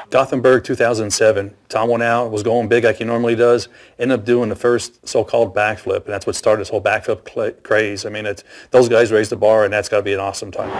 Gothenburg 2007. Tom went out, was going big like he normally does, ended up doing the first so-called backflip, and that's what started this whole backflip craze. I mean, those guys raised the bar, and that's got to be an awesome time.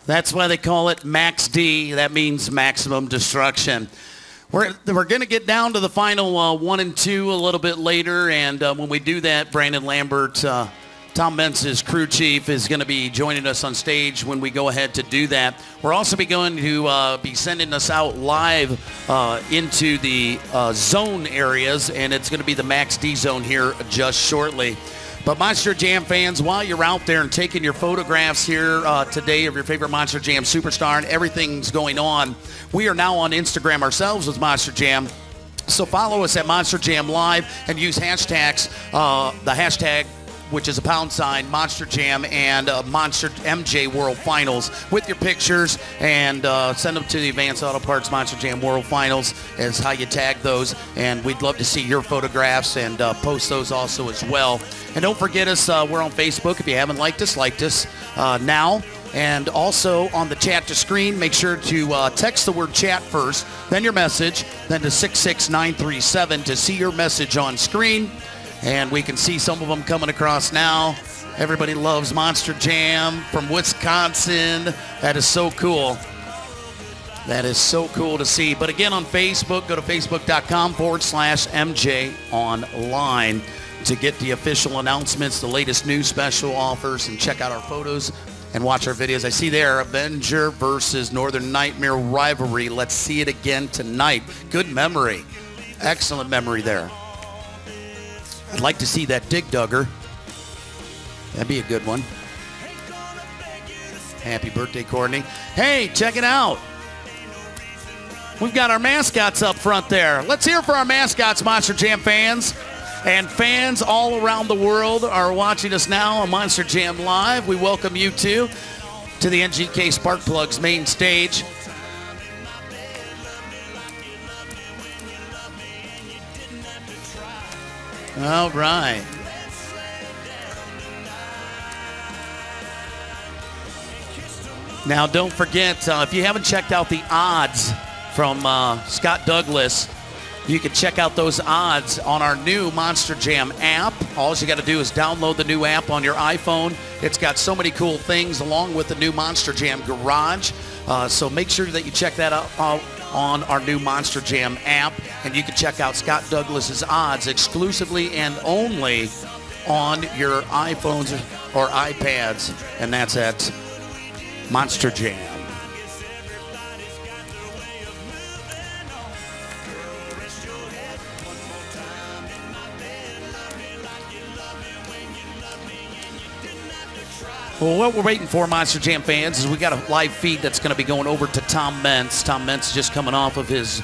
That's why they call it Max D. That means maximum destruction. We're going to get down to the final 1 and 2 a little bit later, and when we do that, Brandon Lambert, Tom Mentz's crew chief, is going to be joining us on stage when we go ahead to do that. We're also going to be sending us out live into the zone areas, and it's going to be the Max D zone here just shortly. But Monster Jam fans, while you're out there and taking your photographs here today of your favorite Monster Jam superstar and everything's going on, we are now on Instagram ourselves with Monster Jam. So follow us at Monster Jam Live and use hashtags, the hashtag, which is a # Monster Jam and Monster MJ World Finals with your pictures, and send them to the Advanced Auto Parts Monster Jam World Finals is how you tag those, and we'd love to see your photographs and post those also as well. And don't forget us, we're on Facebook. If you haven't liked us now. And also on the chat to screen, make sure to text the word chat first, then your message, then to 66937 to see your message on screen. And we can see some of them coming across now. Everybody loves Monster Jam from Wisconsin. That is so cool. That is so cool to see. But again, on Facebook, go to facebook.com/MJ Online to get the official announcements, the latest news special offers, and check out our photos and watch our videos. I see there, Avenger versus Northern Nightmare rivalry. Let's see it again tonight. Good memory. Excellent memory there. I'd like to see that Dig Dugger. That'd be a good one. Happy birthday, Courtney. Hey, check it out. We've got our mascots up front there. Let's hear for our mascots, Monster Jam fans. And fans all around the world are watching us now on Monster Jam Live. We welcome you too to the NGK Sparkplugs main stage. All right. Now, don't forget, if you haven't checked out the odds from Scott Douglas, You can check out those odds on our new Monster Jam app. All you got to do is download the new app on your iPhone. It's got so many cool things along with the new Monster Jam Garage. So make sure that you check that out on our new Monster Jam app. And you can check out Scott Douglas's odds exclusively and only on your iPhones or iPads. And that's at Monster Jam. Well, what we're waiting for, Monster Jam fans, is we got a live feed that's going to be going over to Tom Meents. Tom Meents just coming off of his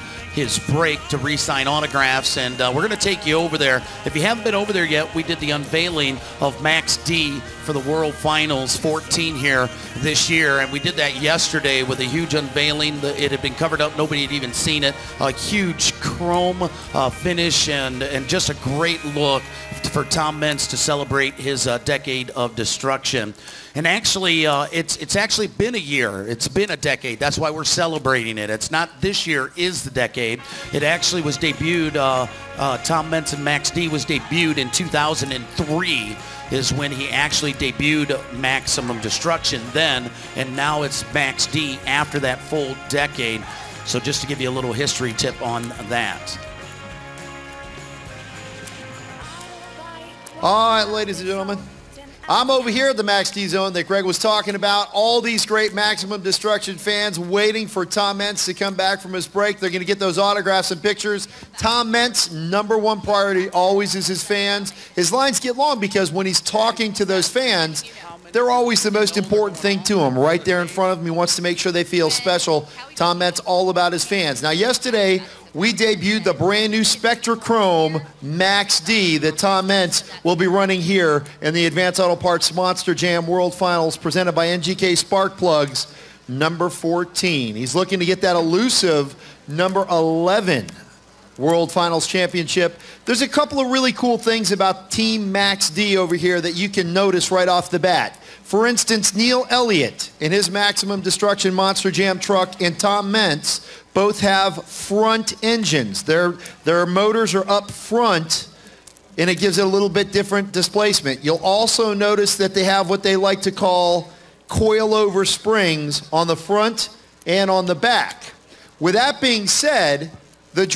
break to re-sign autographs, and we're going to take you over there. If you haven't been over there yet, we did the unveiling of Max D for the World Finals 14 here this year, and we did that yesterday with a huge unveiling. It had been covered up. Nobody had even seen it. A huge chrome finish and just a great look for Tom Meents to celebrate his decade of destruction. And actually, it's actually been a year. It's been a decade. That's why we're celebrating it. It's not this year is the decade. It actually was debuted, Tom Meents and Max D was debuted in 2003 is when he actually debuted Maximum Destruction then, and now it's Max D after that full decade. So just to give you a little history tip on that. All right, ladies and gentlemen, I'm over here at the Max D Zone that Greg was talking about. All these great Maximum Destruction fans waiting for Tom Meents to come back from his break. They're going to get those autographs and pictures. Tom Meents' #1 priority always is his fans. His lines get long because when he's talking to those fans, they're always the most important thing to him. Right there in front of him, he wants to make sure they feel special. Tom Meents all about his fans. Now, yesterday, we debuted the brand new Spectra Chrome Max D that Tom Meents will be running here in the Advanced Auto Parts Monster Jam World Finals presented by NGK Spark Plugs, number 14. He's looking to get that elusive number 11 World Finals Championship. There's a couple of really cool things about Team Max D over here that you can notice right off the bat. For instance, Neil Elliott in his Maximum Destruction Monster Jam truck and Tom Meents both have front engines. Their motors are up front, and it gives it a little bit different displacement. You'll also notice that they have what they like to call coil-over springs on the front and on the back. With that being said, the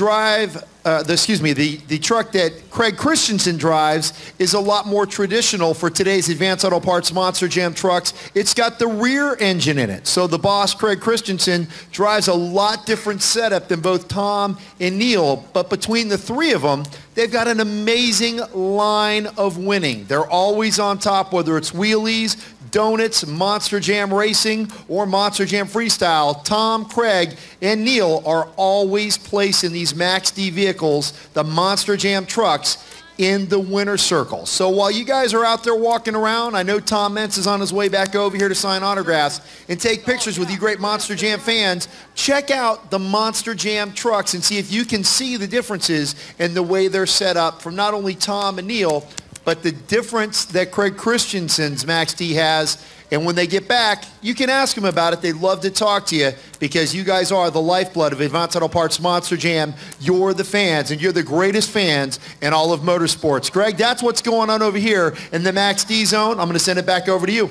truck that Craig Christensen drives is a lot more traditional for today's Advanced Auto Parts Monster Jam trucks. It's got the rear engine in it. So the boss, Craig Christensen, drives a lot different setup than both Tom and Neil. But between the three of them, they've got an amazing line of winning. They're always on top, whether it's wheelies, donuts, Monster Jam Racing, or Monster Jam Freestyle. Tom, Craig, and Neil are always placing these Max D vehicles, the Monster Jam trucks, in the winner's circle. So while you guys are out there walking around, I know Tom Meents is on his way back over here to sign autographs and take pictures with you great Monster Jam fans. Check out the Monster Jam trucks and see if you can see the differences in the way they're set up from not only Tom and Neil, but the difference that Craig Christensen's Max D has. And when they get back, you can ask them about it. They'd love to talk to you because you guys are the lifeblood of Advanced Auto Parts Monster Jam. You're the fans, and you're the greatest fans in all of motorsports. Greg, that's what's going on over here in the Max D Zone. I'm going to send it back over to you.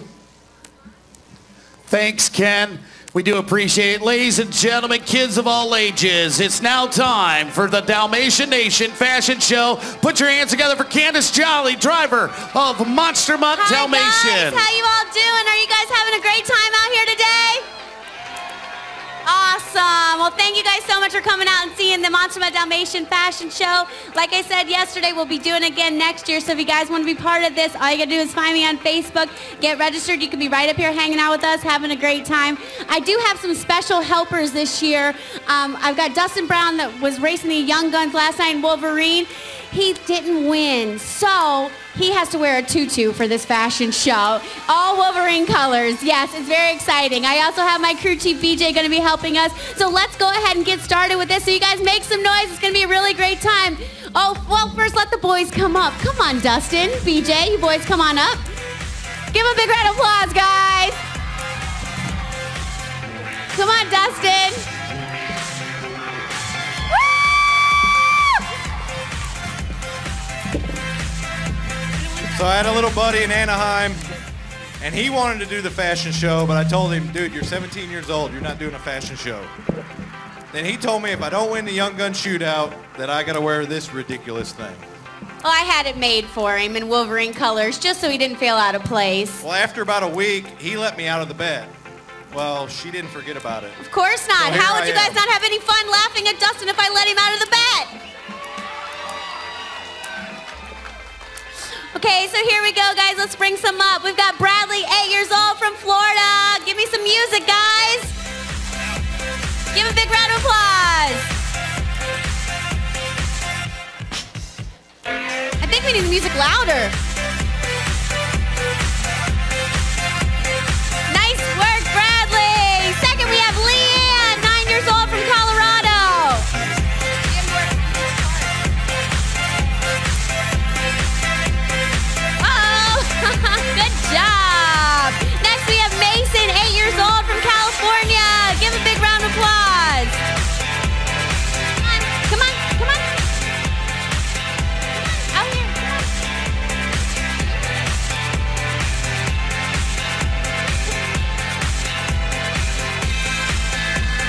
Thanks, Ken. We do appreciate it. Ladies and gentlemen, kids of all ages, it's now time for the Dalmatian Nation Fashion Show. Put your hands together for Candace Jolly, driver of Monster Mutt Dalmatian. Hi guys, how you all doing? Are you guys having a great time out here today? Awesome. Well, thank you guys so much for coming out and seeing the Monster Mutt Dalmatian Fashion Show. Like I said yesterday, we'll be doing it again next year. So if you guys want to be part of this, all you got to do is find me on Facebook, get registered. You can be right up here hanging out with us, having a great time. I do have some special helpers this year. I've got Dustin Brown that was racing the Young Guns last night in Wolverine. He didn't win, so he has to wear a tutu for this fashion show. All Wolverine colors. Yes, it's very exciting. I also have my crew chief, BJ, going to be helping us. So let's go ahead and get started with this. So you guys make some noise. It's going to be a really great time. Oh, well, first let the boys come up. Come on, Dustin, BJ, you boys come on up. Give a big round of applause, guys. Come on, Dustin. Woo! So I had a little buddy in Anaheim, and he wanted to do the fashion show, but I told him, dude, you're 17 years old. You're not doing a fashion show. Then he told me if I don't win the Young Gun Shootout, that I got to wear this ridiculous thing. Oh, I had it made for him in Wolverine colors just so he didn't feel out of place. Well, after about a week, he let me out of the bed. Well, she didn't forget about it. Of course not. So How would you guys not have any fun laughing at Dustin if I let him out of the bed? Okay, so here we go, guys. Let's bring some up. We've got Bradley, 8 years old, from Florida. Give me some music, guys. Give a big round of applause. I think we need the music louder. Nice work, Bradley. Second, we have Leanne, 9 years old, from Colorado. Good job. Next we have Mason, 8 years old, from California. Give a big round of applause. Come on, come on. Out here.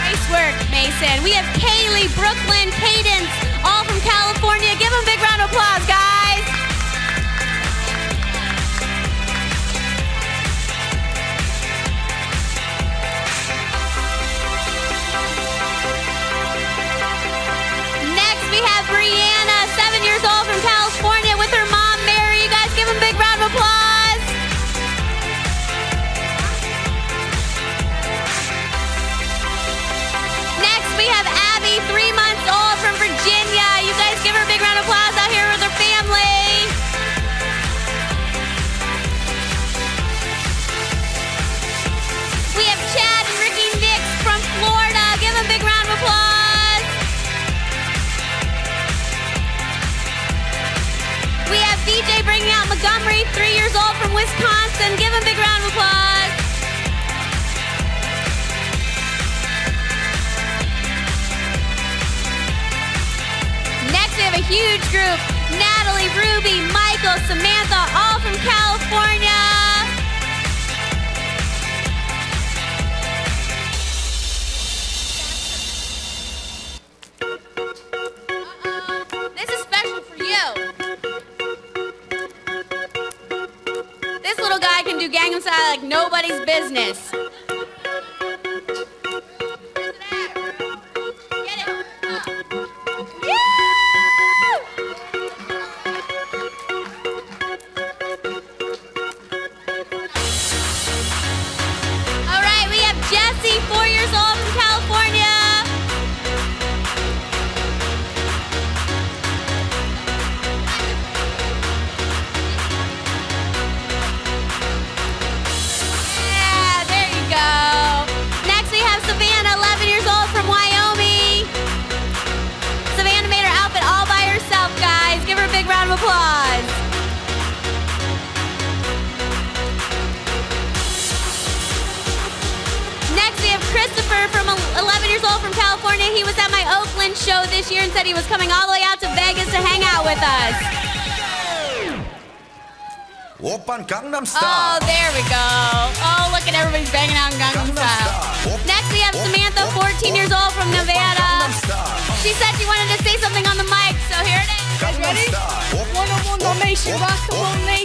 Nice work, Mason. We have Kaylee, Brooklyn, Cadence, all from California. Give them a big round of applause, guys. We have Brianna, 7 years old, from California, with her mom, Mary. You guys give them a big round of applause. Next, we have Abby, 3 months old, from Virginia. You guys give her a big round of applause out here with her family. We have Chad and Ricky Nix from Florida. Give them a big round of applause. We have DJ bringing out Montgomery, 3 years old, from Wisconsin. Give him a big round of applause. Next, we have a huge group. Natalie, Ruby, Michael, Samantha, all from California. This is special for you. This little guy can do Gangnam Style like nobody's business. Get it. All right, we have Jesse, 4 years old, from California. Next we have Savannah, 11 years old, from Wyoming. Savannah made her outfit all by herself, guys. Give her a big round of applause. Next we have Christopher, from 11 years old, from California. He was at my Oakland show this year and said he was coming all the way out to Vegas to hang out with us. Oppan Gangnam Style. Oh, there we go. Oh, look at everybody's banging out in Gangnam Style. Next, we have Samantha, 14 years old, from Nevada. She said she wanted to say something on the mic, so here it is. You guys ready? 101 Dalmatian Basketball Nation.